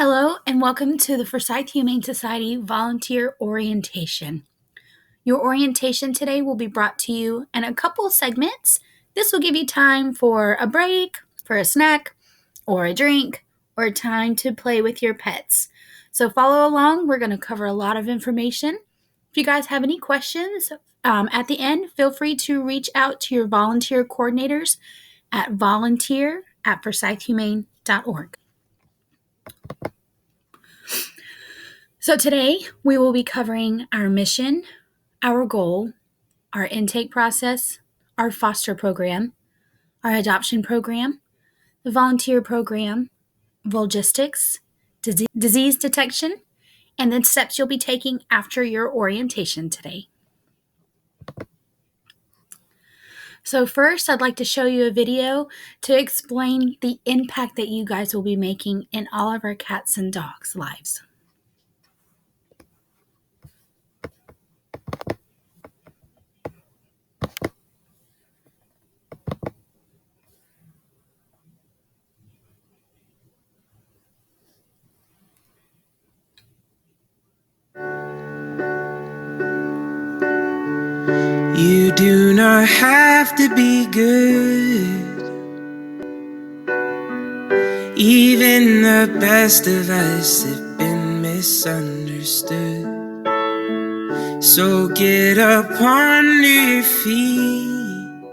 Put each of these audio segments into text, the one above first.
Hello and welcome to the Forsyth Humane Society Volunteer Orientation. Your orientation today will be brought to you in a couple segments. This will give you time for a break, for a snack, or a drink, or time to play with your pets. So follow along. We're going to cover a lot of information. If you guys have any questions at the end, feel free to reach out to your volunteer coordinators at volunteer@forsythhumane.org. So today we will be covering our mission, our goal, our intake process, our foster program, our adoption program, the volunteer program, logistics, disease detection, and the steps you'll be taking after your orientation today. So first, I'd like to show you a video to explain the impact that you guys will be making in all of our cats and dogs' lives. You do not have to be good. Even the best of us have been misunderstood. So get up on your feet.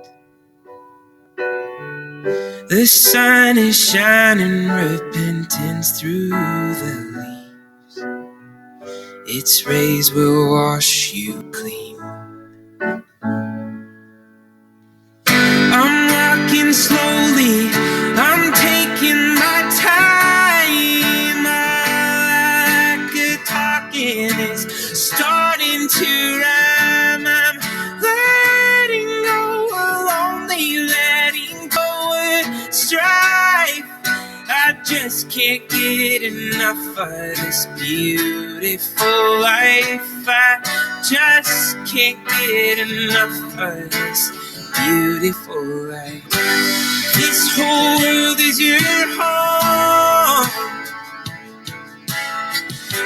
The sun is shining repentance through the leaves. Its rays will wash you clean. I'm walking slowly, I'm taking my time. Like a talking is starting to rhyme. I'm letting go of lonely, letting go of strife. I just can't get enough of this beautiful life. I just can't get enough of this beautiful life. This whole world is your home.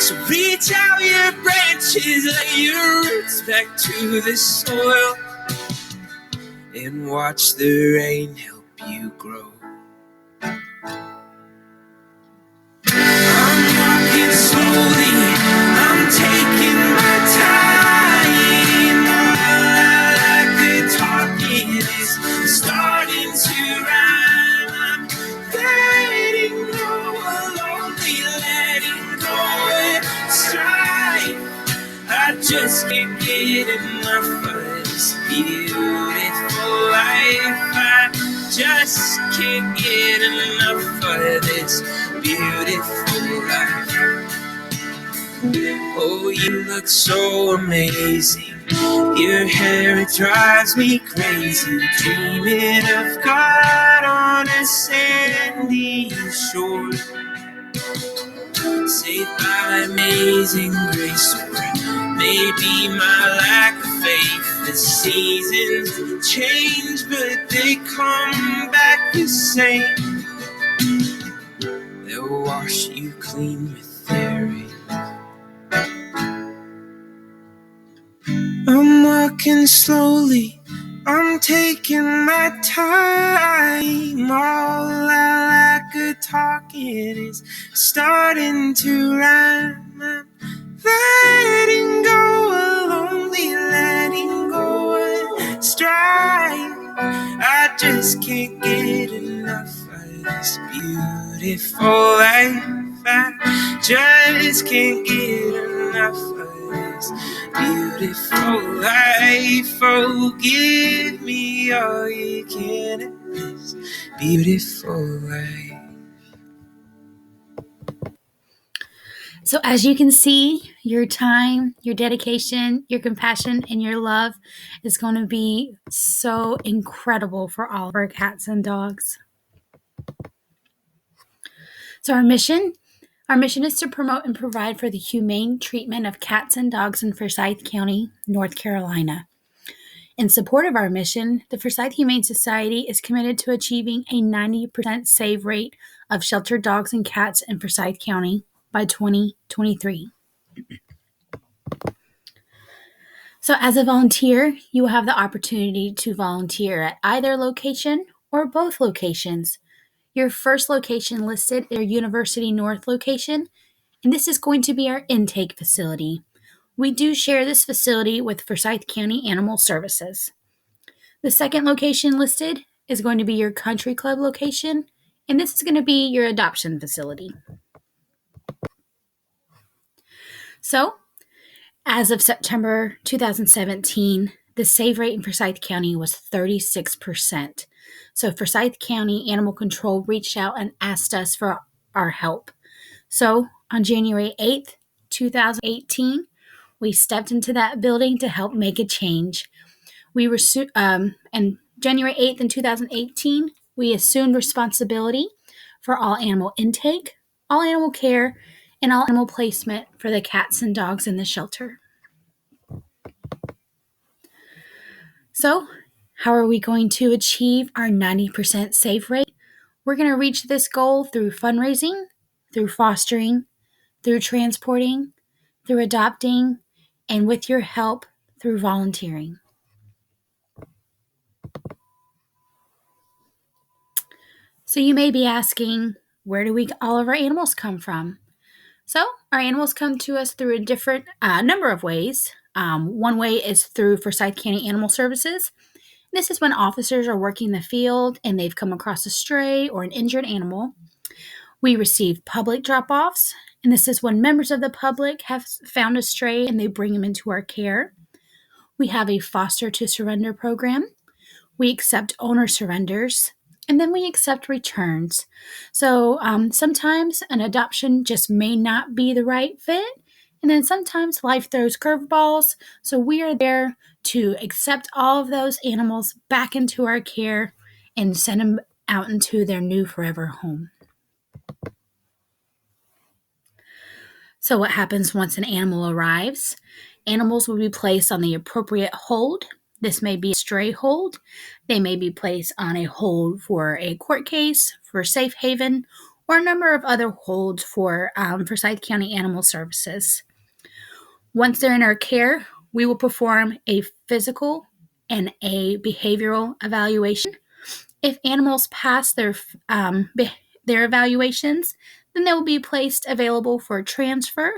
So reach out your branches, lay your roots back to the soil, and watch the rain help you grow. I'm walking slowly, I'm taking my time. All I could talking is starting to rhyme. I'm letting go of lonely, letting go of strife. I just can't get enough of this beautiful life. I just can't get enough of this beautiful life. Oh, you look so amazing. Your hair, it drives me crazy. Dreaming of God on a sandy shore, saved by amazing grace. Or maybe my lack of faith. The seasons change, but they come back the same. They'll wash you clean with their rays. I'm walking slowly, I'm taking my time. All I like a talking is starting to rhyme. I'm letting go of lonely, letting go of strife. I just can't get enough of this beautiful life. I just can't get enough of this beautiful life. Oh, give me all you can in this beautiful life. So as you can see, your time, your dedication, your compassion, and your love is going to be so incredible for all of our cats and dogs. So our mission is to promote and provide for the humane treatment of cats and dogs in Forsyth County, North Carolina. In support of our mission, the Forsyth Humane Society is committed to achieving a 90% save rate of sheltered dogs and cats in Forsyth County by 2023. So as a volunteer, you will have the opportunity to volunteer at either location or both locations. Your first location listed is your University North location, and this is going to be our intake facility. We do share this facility with Forsyth County Animal Services. The second location listed is going to be your Country Club location, and this is going to be your adoption facility. So, as of September 2017, the save rate in Forsyth County was 36%. So Forsyth County Animal Control reached out and asked us for our help. So on January 8th, 2018, we stepped into that building to help make a change. And January 8th in 2018, we assumed responsibility for all animal intake, all animal care, and all animal placement for the cats and dogs in the shelter. So, how are we going to achieve our 90% save rate? We're going to reach this goal through fundraising, through fostering, through transporting, through adopting, and with your help, through volunteering. So you may be asking, where do all of our animals come from? So our animals come to us through a different number of ways. One way is through Forsyth County Animal Services. This is when officers are working the field and they've come across a stray or an injured animal. We receive public drop-offs, and this is when members of the public have found a stray and they bring them into our care. We have a foster to surrender program. We accept owner surrenders, and then we accept returns. So sometimes an adoption just may not be the right fit, and then sometimes life throws curveballs. So we are there to accept all of those animals back into our care and send them out into their new forever home. So what happens once an animal arrives? Animals will be placed on the appropriate hold. This may be a stray hold. They may be placed on a hold for a court case, for safe haven, or a number of other holds for Forsyth County Animal Services. Once they're in our care, we will perform a physical and a behavioral evaluation. If animals pass their evaluations, then they will be placed available for transfer,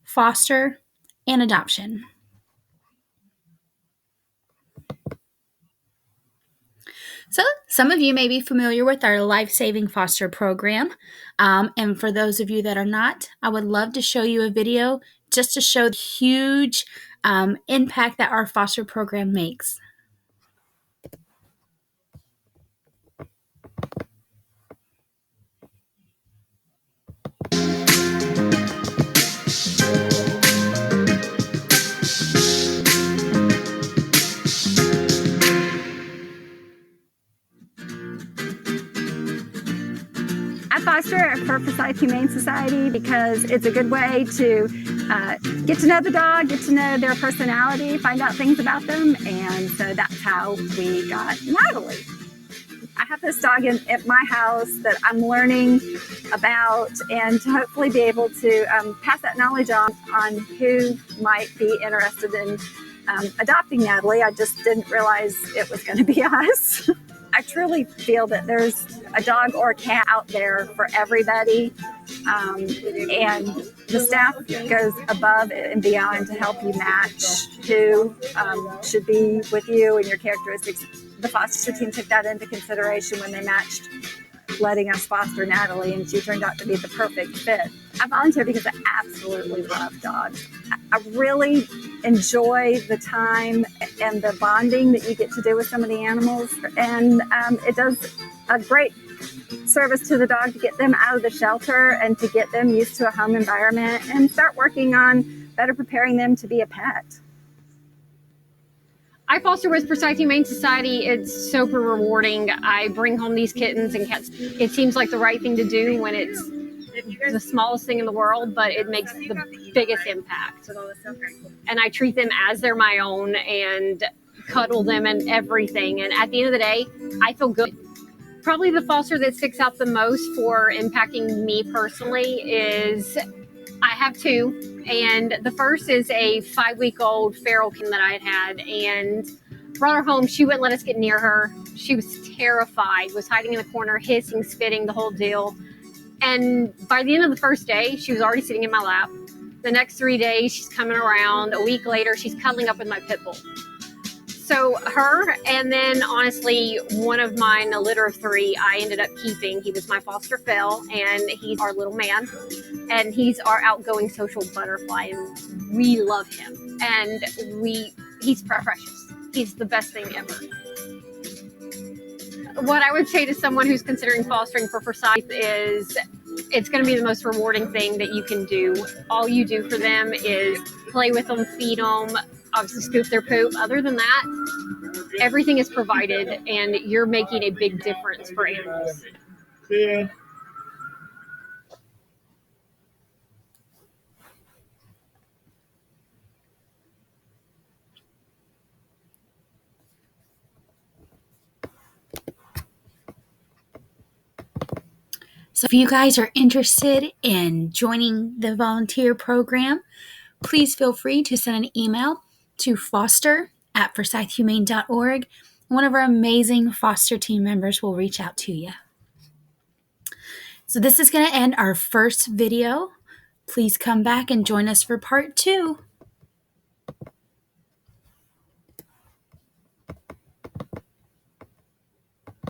foster, and adoption. So some of you may be familiar with our life-saving foster program. And for those of you that are not, I would love to show you a video just to show the huge impact that our foster program makes. I foster for Forsyth Humane Society because it's a good way to get to know the dog, get to know their personality, find out things about them, and so that's how we got Natalie. I have this dog at my house that I'm learning about, and to hopefully be able to pass that knowledge on who might be interested in adopting Natalie. I just didn't realize it was going to be us. I truly feel that there's a dog or a cat out there for everybody, and the staff goes above and beyond to help you match who should be with you and your characteristics. The foster team took that into consideration when they matched letting us foster Natalie, and she turned out to be the perfect fit. I volunteer because I absolutely love dogs. I really enjoy the time and the bonding that you get to do with some of the animals, and it does a great service to the dog to get them out of the shelter and to get them used to a home environment and start working on better preparing them to be a pet. I foster with Forsyth Humane Society. It's super rewarding. I bring home these kittens and cats. It seems like the right thing to do when it's the smallest thing in the world, but it makes the biggest impact. And I treat them as they're my own and cuddle them and everything. And at the end of the day, I feel good. Probably the foster that sticks out the most for impacting me personally is I have two, and the first is a 5-week-old feral kitten that I had, and brought her home. She wouldn't let us get near her. She was terrified, was hiding in the corner, hissing, spitting, the whole deal. And by the end of the first day, she was already sitting in my lap. The next 3 days, she's coming around. A week later, she's cuddling up with my pit bull. So her, and then honestly, one of mine, a litter of 3, I ended up keeping. He was my foster fill, and he's our little man, and he's our outgoing social butterfly, and we love him. And he's precious. He's the best thing ever. What I would say to someone who's considering fostering for Forsyth is it's going to be the most rewarding thing that you can do. All you do for them is play with them, feed them, obviously scoop their poop. Other than that, everything is provided, and you're making a big difference for animals. Yeah. So if you guys are interested in joining the volunteer program, please feel free to send an email to foster@forsythhumane.org. One of our amazing foster team members will reach out to you. So this is going to end our first video. Please come back and join us for part 2.